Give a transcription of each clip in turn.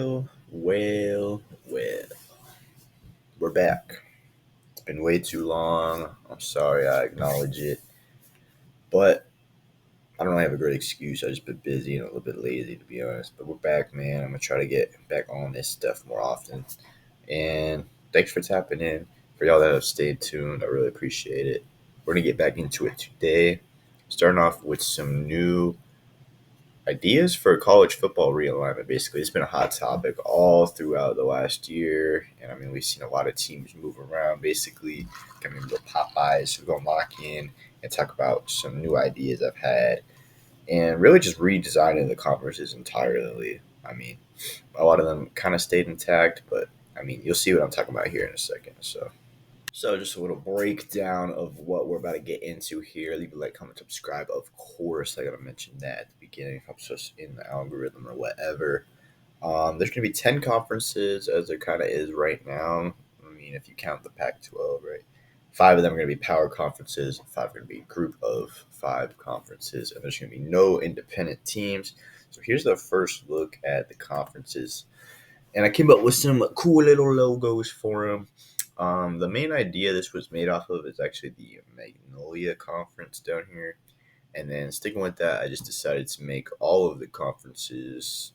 Well, we're back. It's been way too long. I'm sorry, I acknowledge it. But I don't really have a great excuse. I've just been busy and a little bit lazy, to be honest. But we're back, man. I'm going to try to get back on this stuff more often. And thanks for tapping in. For y'all that have stayed tuned, I really appreciate it. We're going to get back into it today. Starting off with some new ideas for college football realignment. Basically, it's been a hot topic all throughout the last year, and I mean we've seen a lot of teams move around. Basically, coming to Popeyes, so we're gonna lock in and talk about some new ideas I've had, and really just redesigning the conferences entirely. I mean, a lot of them kind of stayed intact, but I mean you'll see what I'm talking about here in a second. So just a little breakdown of what we're about to get into here. Leave a like, comment, subscribe. Of course, I gotta mention that at the beginning. Helps us in the algorithm or whatever. There's gonna be 10 conferences as there kind of is right now. I mean, if you count the Pac-12, right? 5 of them are gonna be power conferences. 5 are gonna be a group of 5 conferences, and there's gonna be no independent teams. So here's the first look at the conferences, and I came up with some cool little logos for them. The main idea this was made off of is actually the Magnolia conference down here. And then sticking with that, I just decided to make all of the conferences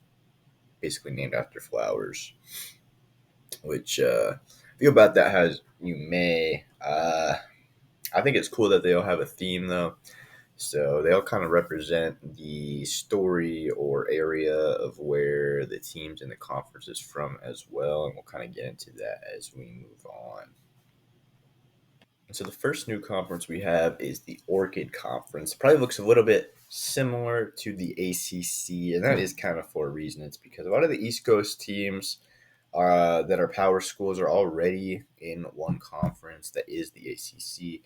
basically named after flowers, which feel about that has you may. I think it's cool that they all have a theme though. So they all kind of represent the story or area of where the teams in the conference is from as well. And we'll kind of get into that as we move on. So the first new conference we have is the Orchid Conference. Probably looks a little bit similar to the ACC, and that is kind of for a reason. It's because a lot of the East Coast teams that are power schools are already in one conference that is the ACC.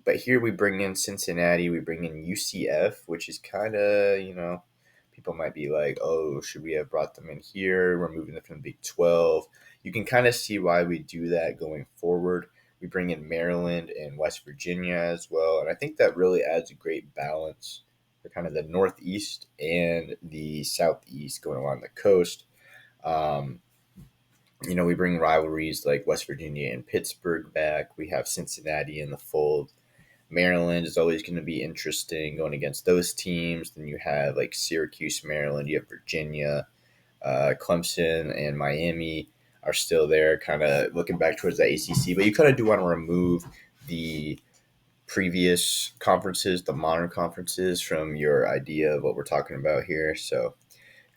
But here we bring in Cincinnati, we bring in UCF, which is kind of, people might be like, oh, should we have brought them in here? We're moving them from the Big 12. You can kind of see why we do that going forward. We bring in Maryland and West Virginia as well. And I think that really adds a great balance for kind of the Northeast and the Southeast going along the coast. Um, we bring rivalries like West Virginia and Pittsburgh back. We have Cincinnati in the fold. Maryland is always going to be interesting going against those teams. Then you have like Syracuse, Maryland. You have Virginia, Clemson, and Miami are still there, kind of looking back towards the ACC. But you kind of do want to remove the previous conferences, the modern conferences, from your idea of what we're talking about here. So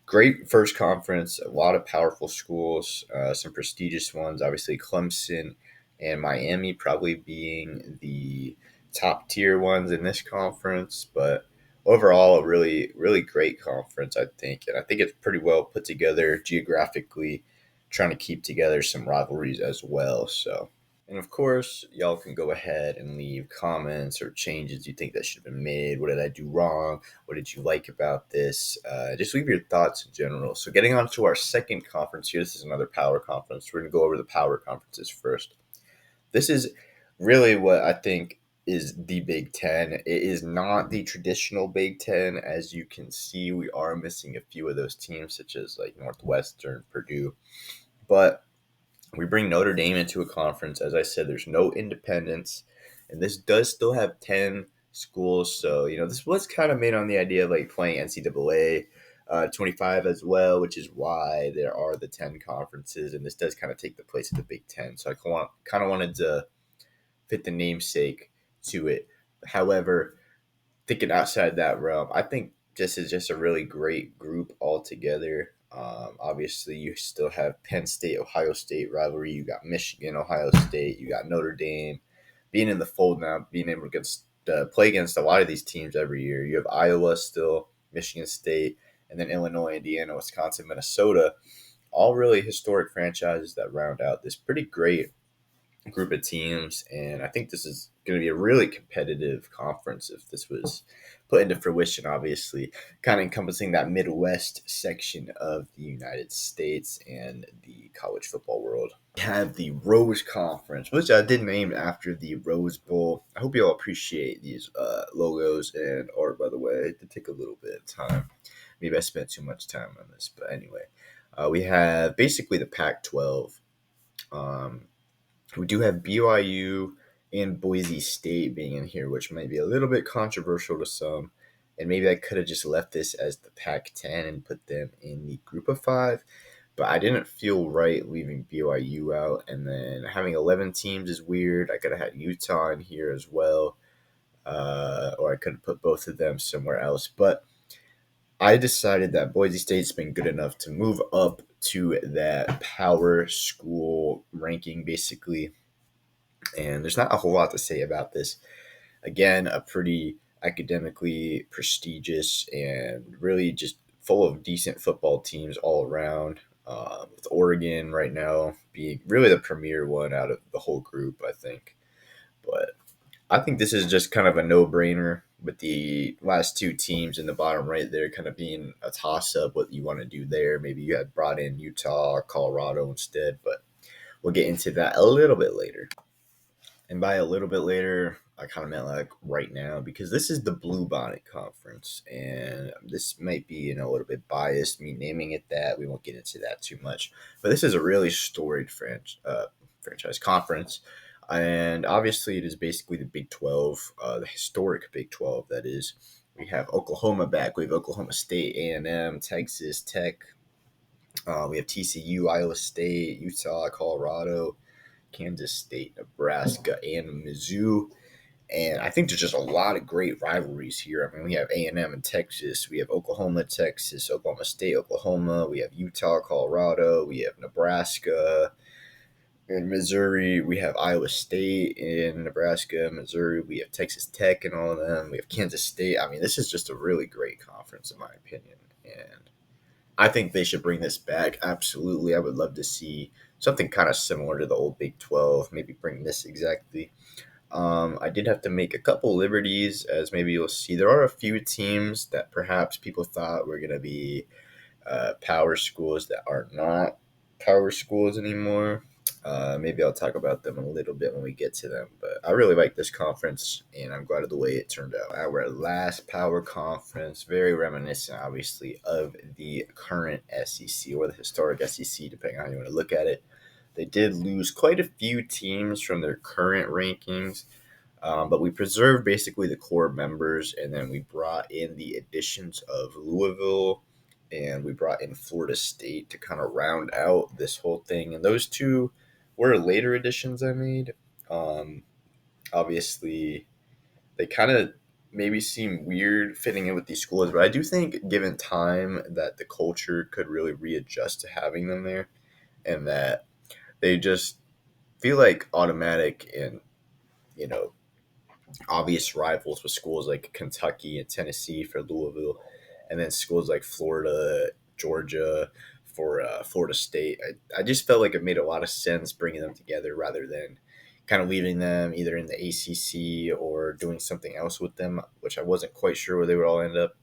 great first conference, a lot of powerful schools, some prestigious ones, obviously Clemson and Miami probably being the top tier ones in this conference, but overall a really, really great conference, I think. And I think it's pretty well put together geographically, trying to keep together some rivalries as well. So, and of course, y'all can go ahead and leave comments or changes you think that should have been made. What did I do wrong? What did you like about this? Just leave your thoughts in general. So, getting on to our second conference here, this is another power conference. We're going to go over the power conferences first. This is really what I think is the Big Ten. It is not the traditional Big Ten. As you can see, we are missing a few of those teams, such as like Northwestern, Purdue. But we bring Notre Dame into a conference. As I said, there's no independence, and this does still have 10 schools. So, this was kind of made on the idea of like playing NCAA 25 as well, which is why there are the 10 conferences, and this does kind of take the place of the Big Ten. So I kind of wanted to fit the namesake to it. However, thinking outside that realm, I think this is just a really great group altogether. Obviously, you still have Penn State, Ohio State rivalry. You got Michigan, Ohio State. You got Notre Dame being in the fold now, being able to play against a lot of these teams every year. You have Iowa still, Michigan State, and then Illinois, Indiana, Wisconsin, Minnesota. All really historic franchises that round out this pretty great group of teams, and I think this is going to be a really competitive conference if this was put into fruition, obviously, kind of encompassing that Midwest section of the United States and the college football world. We have the Rose Conference, which I did name after the Rose Bowl. I hope you all appreciate these logos and art, by the way. It did take a little bit of time. Maybe I spent too much time on this, but anyway. We have basically the Pac-12. Um, we do have BYU and Boise State being in here, which might be a little bit controversial to some. And maybe I could have just left this as the Pac-10 and put them in the group of five. But I didn't feel right leaving BYU out. And then having 11 teams is weird. I could have had Utah in here as well. Or I could have put both of them somewhere else. But I decided that Boise State's been good enough to move up to that power school ranking, basically. And there's not a whole lot to say about this. Again, a pretty academically prestigious and really just full of decent football teams all around. With Oregon right now being really the premier one out of the whole group, I think. But I think this is just kind of a no-brainer with the last two teams in the bottom right there kind of being a toss-up what you want to do there. Maybe you had brought in Utah or Colorado instead, but we'll get into that a little bit later. And by a little bit later, I kind of meant like right now because this is the Bluebonnet Conference, and this might be a little bit biased me naming it that. We won't get into that too much, but this is a really storied franchise conference, and obviously it is basically the Big 12, the historic Big 12. That is, we have Oklahoma back. We have Oklahoma State, A&M, Texas Tech. We have TCU, Iowa State, Utah, Colorado, Kansas State, Nebraska, and Mizzou. And I think there's just a lot of great rivalries here. I mean, we have A&M in Texas. We have Oklahoma, Texas, Oklahoma State, Oklahoma. We have Utah, Colorado. We have Nebraska. In Missouri, we have Iowa State. In Nebraska, Missouri, we have Texas Tech and all of them. We have Kansas State. I mean, this is just a really great conference, in my opinion. And I think they should bring this back. Absolutely. I would love to see something kind of similar to the old Big 12. Maybe bring this exactly. I did have to make a couple liberties, as maybe you'll see. There are a few teams that perhaps people thought were going to be power schools that are not power schools anymore. Maybe I'll talk about them a little bit when we get to them. But I really like this conference, and I'm glad of the way it turned out. Our last power conference, very reminiscent, obviously, of the current SEC or the historic SEC, depending on how you want to look at it. They did lose quite a few teams from their current rankings, but we preserved basically the core members, and then we brought in the additions of Louisville and we brought in Florida State to kind of round out this whole thing. And those two were later additions I made. Um, Obviously, they kind of maybe seem weird fitting in with these schools, but I do think, given time, that the culture could really readjust to having them there, and that they just feel like automatic and you know obvious rivals with schools like Kentucky and Tennessee for Louisville, and then schools like Florida, Georgia for Florida State. I just felt like it made a lot of sense bringing them together rather than kind of leaving them either in the ACC or doing something else with them, which I wasn't quite sure where they would all end up.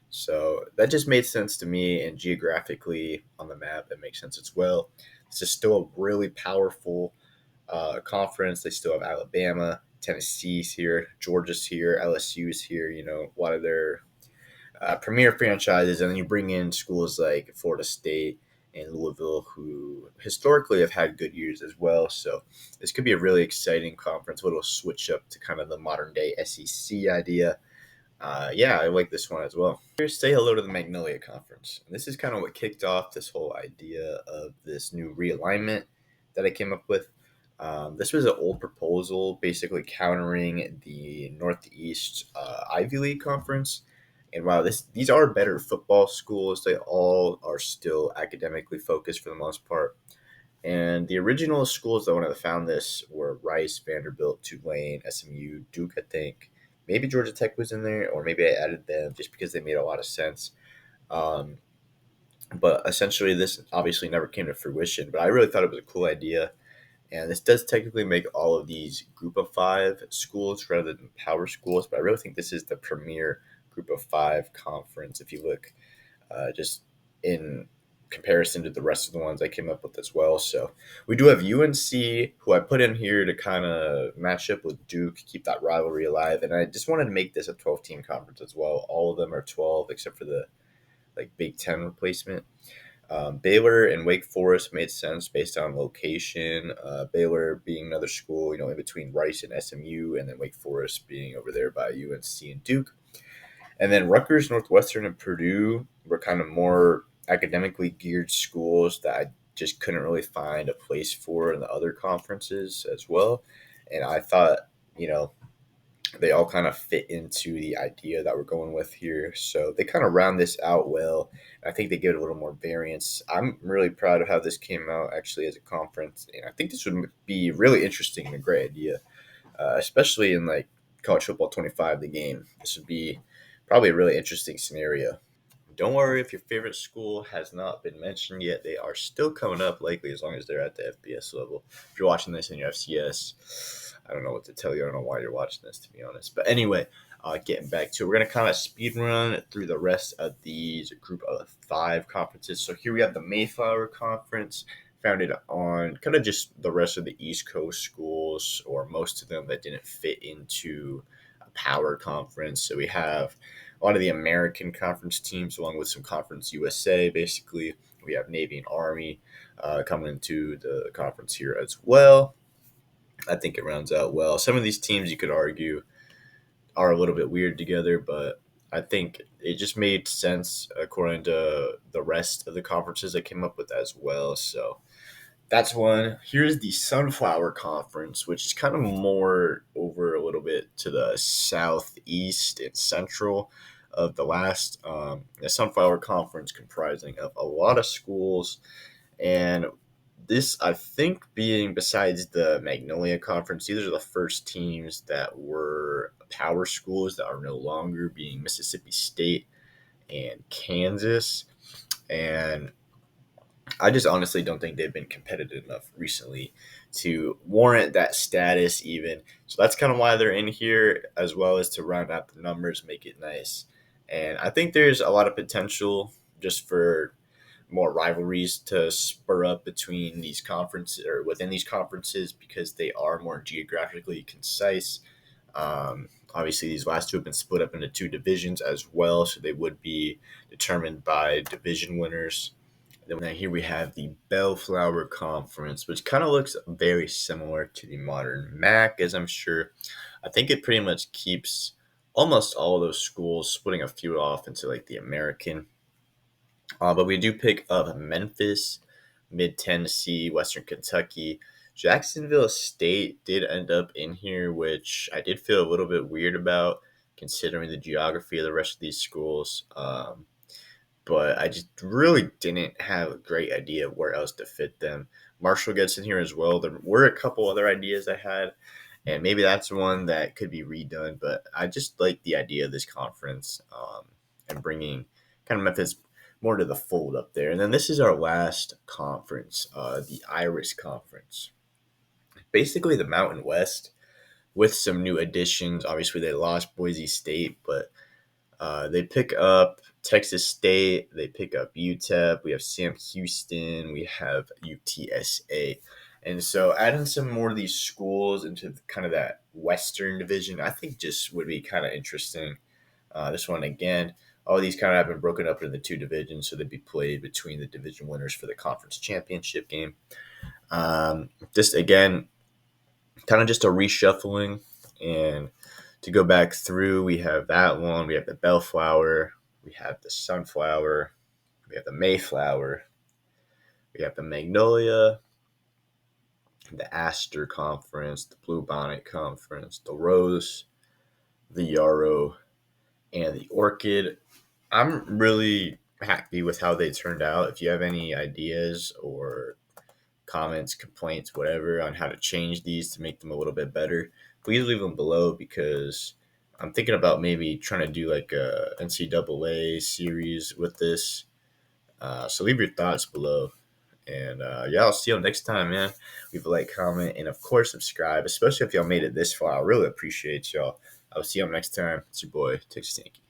So that just made sense to me, and geographically on the map, it makes sense as well. This is still a really powerful conference. They still have Alabama, Tennessee's here, Georgia's here, LSU's here. A lot of their premier franchises, and then you bring in schools like Florida State and Louisville, who historically have had good years as well. So this could be a really exciting conference. A little switch up to kind of the modern day SEC idea. Yeah, I like this one as well. Here's say hello to the Magnolia Conference. And this is kind of what kicked off this whole idea of this new realignment that I came up with. This was an old proposal, basically countering the Northeast Ivy League Conference. And while these are better football schools, they all are still academically focused for the most part. And the original schools that wanted to found this were Rice, Vanderbilt, Tulane, SMU, Duke, I think. Maybe Georgia Tech was in there, or maybe I added them just because they made a lot of sense. Um, but essentially, this obviously never came to fruition. But I really thought it was a cool idea. And this does technically make all of these group of five schools rather than power schools. But I really think this is the premier group of five conference if you look just in comparison to the rest of the ones I came up with as well. So we do have UNC, who I put in here to kind of match up with Duke, keep that rivalry alive. And I just wanted to make this a 12-team conference as well. All of them are 12 except for the Big Ten replacement. Baylor and Wake Forest made sense based on location. Baylor being another school, in between Rice and SMU, and then Wake Forest being over there by UNC and Duke. And then Rutgers, Northwestern, and Purdue were kind of more academically geared schools that I just couldn't really find a place for in the other conferences as well. And I thought, you know, they all kind of fit into the idea that we're going with here. So they kind of round this out well. I think they give it a little more variance. I'm really proud of how this came out actually as a conference. And I think this would be really interesting and a great idea, especially in like college football 25, the game. This would be probably a really interesting scenario. Don't worry if your favorite school has not been mentioned yet. They are still coming up, likely as long as they're at the FBS level. If you're watching this in your FCS, I don't know what to tell you. I don't know why you're watching this, to be honest. But anyway, getting back to it, we're going to kind of speed run through the rest of these group of 5 conferences. So here we have the Mayflower Conference, founded on kind of just the rest of the East Coast schools, or most of them that didn't fit into a power conference. So we have a lot of the American Conference teams, along with some Conference USA, basically. We have Navy and Army coming into the conference here as well. I think it rounds out well. Some of these teams, you could argue, are a little bit weird together, but I think it just made sense according to the rest of the conferences I came up with as well. So that's one. Here's the Sunflower Conference, which is kind of more over a little bit to the southeast and central of the last. The Sunflower Conference comprising of a lot of schools, and this, I think, being besides the Magnolia Conference, these are the first teams that were power schools that are no longer, being Mississippi State and Kansas. And I just honestly don't think they've been competitive enough recently to warrant that status even. So that's kind of why they're in here, as well as to round out the numbers, make it nice. And I think there's a lot of potential just for more rivalries to spur up between these conferences or within these conferences, because they are more geographically concise. Obviously, these last two have been split up into 2 divisions as well, so they would be determined by division winners. Then here we have the Bellflower Conference, which kind of looks very similar to the modern MAC, as I'm sure. I think it pretty much keeps almost all of those schools, splitting a few off into like the American. But we do pick up Memphis, Mid Tennessee, Western Kentucky. Jacksonville State did end up in here, which I did feel a little bit weird about considering the geography of the rest of these schools. But I just really didn't have a great idea of where else to fit them. Marshall gets in here as well. There were a couple other ideas I had, and maybe that's one that could be redone. But I just like the idea of this conference, and bringing kind of Memphis more to the fold up there. And then this is our last conference, the Irish Conference. Basically, the Mountain West with some new additions. Obviously, they lost Boise State, but they pick up Texas State. They pick up UTEP. We have Sam Houston. We have UTSA. And so adding some more of these schools into kind of that Western division, I think just would be kind of interesting. This one, again, all these kind of have been broken up into the 2 divisions, so they'd be played between the division winners for the conference championship game. Just, again, kind of just a reshuffling. And to go back through, we have that one. We have the Bellflower. We have the Sunflower. We have the Mayflower. We have the Magnolia, the Aster Conference, the Bluebonnet Conference, the Rose, the Yarrow, and the Orchid. I'm really happy with how they turned out. If you have any ideas or comments, complaints, whatever, on how to change these to make them a little bit better, please leave them below, because I'm thinking about maybe trying to do like a NCAA series with this. So leave your thoughts below. And yeah, I'll see y'all next time, man. Leave a like, comment, and of course subscribe, especially if y'all made it this far. I really appreciate y'all. I'll see y'all next time. It's your boy, Texas Yankee.